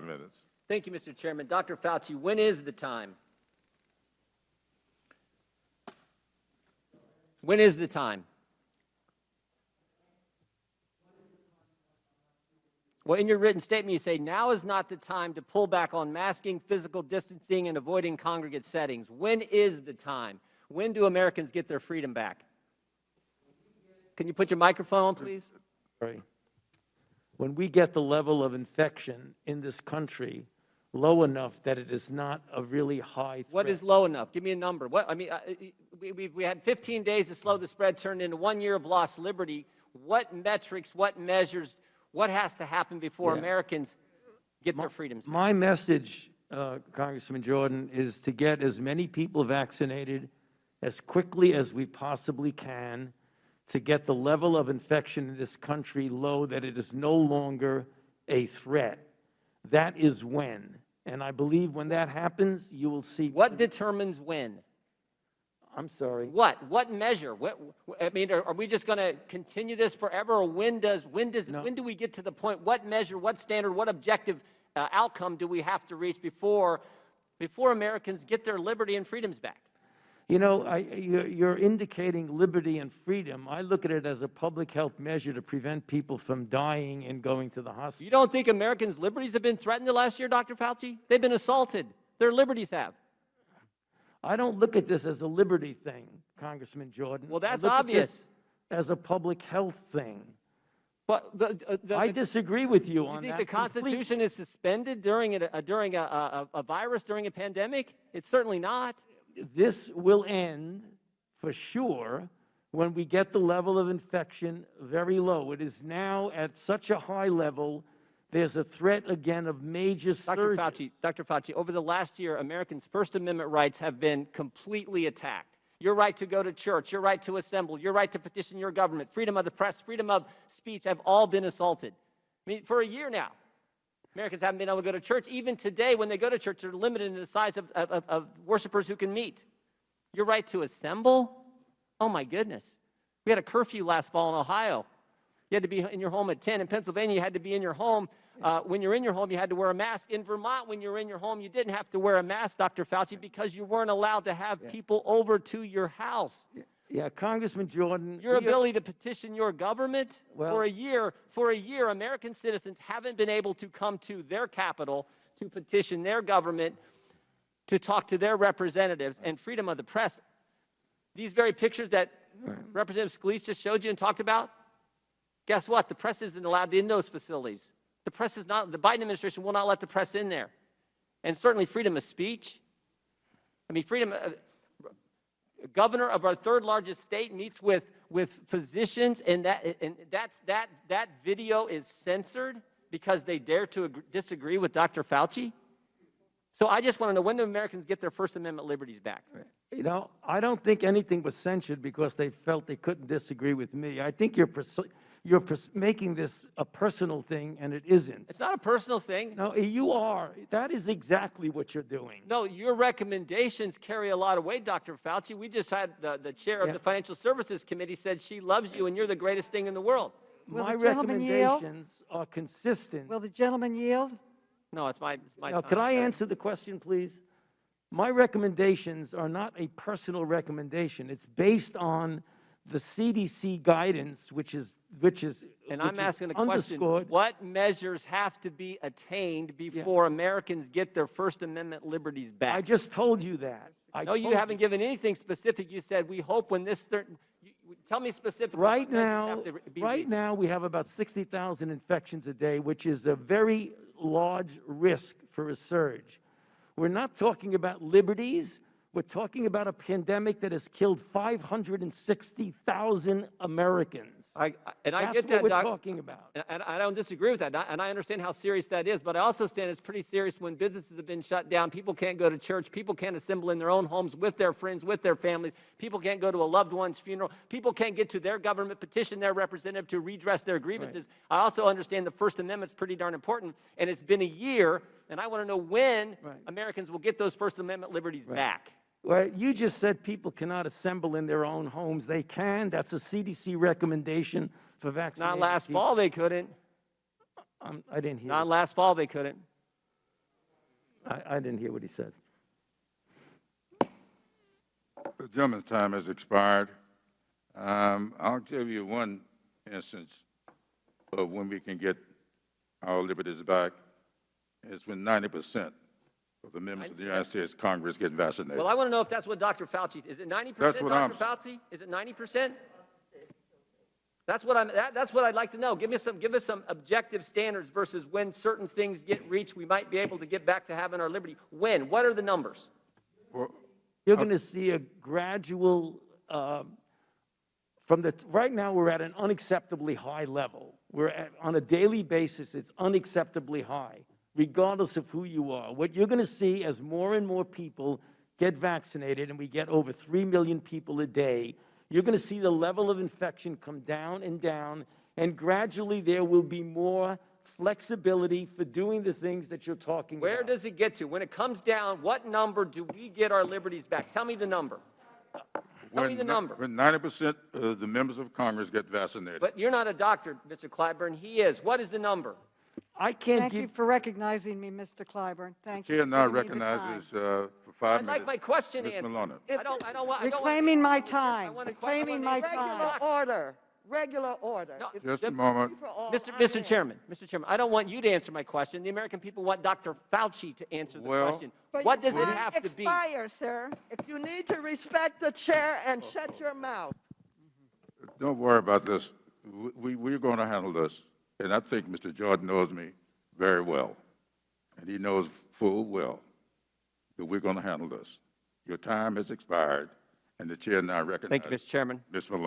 minutes. Thank you, Mr. Chairman. Dr. Fauci, when is the time? When is the time? Well, in your written statement, you say, now is not the time to pull back on masking, physical distancing, and avoiding congregate settings. When is the time? When do Americans get their freedom back? Can you put your microphone on, please? Sorry. When we get the level of infection in this country low enough that it is not a really high threat. What is low enough? Give me a number. What, I mean, we had 15 days to slow the spread, turned into 1 year of lost liberty. What metrics, what measures, what has to happen before Americans get their freedoms back? My message, Congressman Jordan, is to get as many people vaccinated as quickly as we possibly can to get the level of infection in this country low that it is no longer a threat. That is when. And I believe when that happens, you will see. What determines when? I'm sorry. What measure? I mean, are we just going to continue this forever, or when do we get to the point? What measure? What standard? What objective outcome do we have to reach before Americans get their liberty and freedoms back? You know, you're indicating liberty and freedom. I look at it as a public health measure to prevent people from dying and going to the hospital. You don't think Americans' liberties have been threatened the last year, Dr. Fauci? They've been assaulted. Their liberties have. I don't look at this as a liberty thing, Congressman Jordan. Well, that's I look obvious. At this as a public health thing. But I disagree with you on that. You think the Constitution is suspended during a virus, during a pandemic? It's certainly not. This will end for sure when we get the level of infection very low. It is now at such a high level, there's a threat again of major surges. Dr. Fauci, over the last year, Americans' First Amendment rights have been completely attacked. Your right to go to church, your right to assemble, your right to petition your government, freedom of the press, freedom of speech have all been assaulted. I mean, for a year now, Americans haven't been able to go to church. Even today, when they go to church, they're limited in the size of worshipers who can meet. Your right to assemble? Oh, my goodness. We had a curfew last fall in Ohio. You had to be in your home at 10. In Pennsylvania, you had to be in your home. When you're in your home, you had to wear a mask. In Vermont, when you're in your home, you didn't have to wear a mask, Dr. Fauci, because you weren't allowed to have people over to your house. Yeah, Congressman Jordan. Your ability to petition your government, for a year, American citizens haven't been able to come to their capital to petition their government, to talk to their representatives, and freedom of the press. These very pictures that Representative Scalise just showed you and talked about, guess what? The press isn't allowed in those facilities. The press is not, the Biden administration will not let the press in there. And certainly freedom of speech. I mean, governor of our third largest state meets with physicians, and that video is censored because they dare to disagree with Dr. Fauci. So I just want to know, when do Americans get their First Amendment liberties back? You know, I don't think anything was censored because they felt they couldn't disagree with me. I think you're making this a personal thing, and it isn't. It's not a personal thing. No, you are. That is exactly what you're doing. No, your recommendations carry a lot of weight, Dr. Fauci. We just had the chair of the Financial Services Committee said she loves you and you're the greatest thing in the world. My recommendations are consistent. Will the gentleman yield? No, it's my Now, time. could I answer the question, please? My recommendations are not a personal recommendation. It's based on the CDC guidance, which is And I'm asking the question, underscored. what measures have to be attained before Americans get their First Amendment liberties back? I just told you that. No, you haven't given anything specific. You said, we hope when this, tell me specifically. Right now, we have about 60,000 infections a day, which is a very large risk for a surge. We're not talking about liberties. We're talking about a pandemic that has killed 560,000 Americans. I get that, That's what we're talking about. And I don't disagree with that, and I understand how serious that is, but I also understand it's pretty serious when businesses have been shut down, people can't go to church, people can't assemble in their own homes with their friends, with their families, people can't go to a loved one's funeral, people can't get to their government, petition their representative to redress their grievances. Right. I also understand the First Amendment's pretty darn important, and it's been a year, and I want to know when Americans will get those First Amendment liberties back. Well, you just said people cannot assemble in their own homes. They can. That's a CDC recommendation for vaccinated Not last people. fall, they couldn't. I didn't hear Not it. last fall, they couldn't. I didn't hear what he said. The gentleman's time has expired. I'll give you one instance of when we can get our liberties back. It's when 90% of the members of the United States Congress get vaccinated. Well, I want to know if that's what Dr. Fauci, is it 90%, That's what Dr. Fauci? Is it 90%? That's what I'd like to know. Give us some objective standards versus when certain things get reached, we might be able to get back to having our liberty. When? What are the numbers? Well, You're going to see a gradual, right now we're at an unacceptably high level. On a daily basis, it's unacceptably high, regardless of who you are. What you're going to see as more and more people get vaccinated, and we get over 3 million people a day, you're going to see the level of infection come down, and gradually there will be more flexibility for doing the things that you're talking about. Where does it get to? When it comes down, what number do we get our liberties back? Tell me the number. Tell me the number. When 90% of the members of Congress get vaccinated. But you're not a doctor, Mr. Clyburn. He is. What is the number? I can't Thank give... you for recognizing me, Mr. Clyburn. Thank you. Chair for now giving me the recognizes time. for 5 I'd minutes. like my question Ms. answered. Maloney. I don't want. Reclaiming my time. I want a Reclaiming my Regular time. order. Regular order. No, If Just a the- moment. for all, Mr. I am. Chairman, I don't want you to answer my question. The American people want Dr. Fauci to answer the Well- question. But What your does it time have to be? expires, sir. If you need to respect the chair and shut your mouth. Don't worry about this. We're going to handle this. And I think Mr. Jordan knows me very well. And he knows full well that we're going to handle this. Your time has expired, and the chair now recognizes Thank you, Mr. Chairman. Ms. Maloney.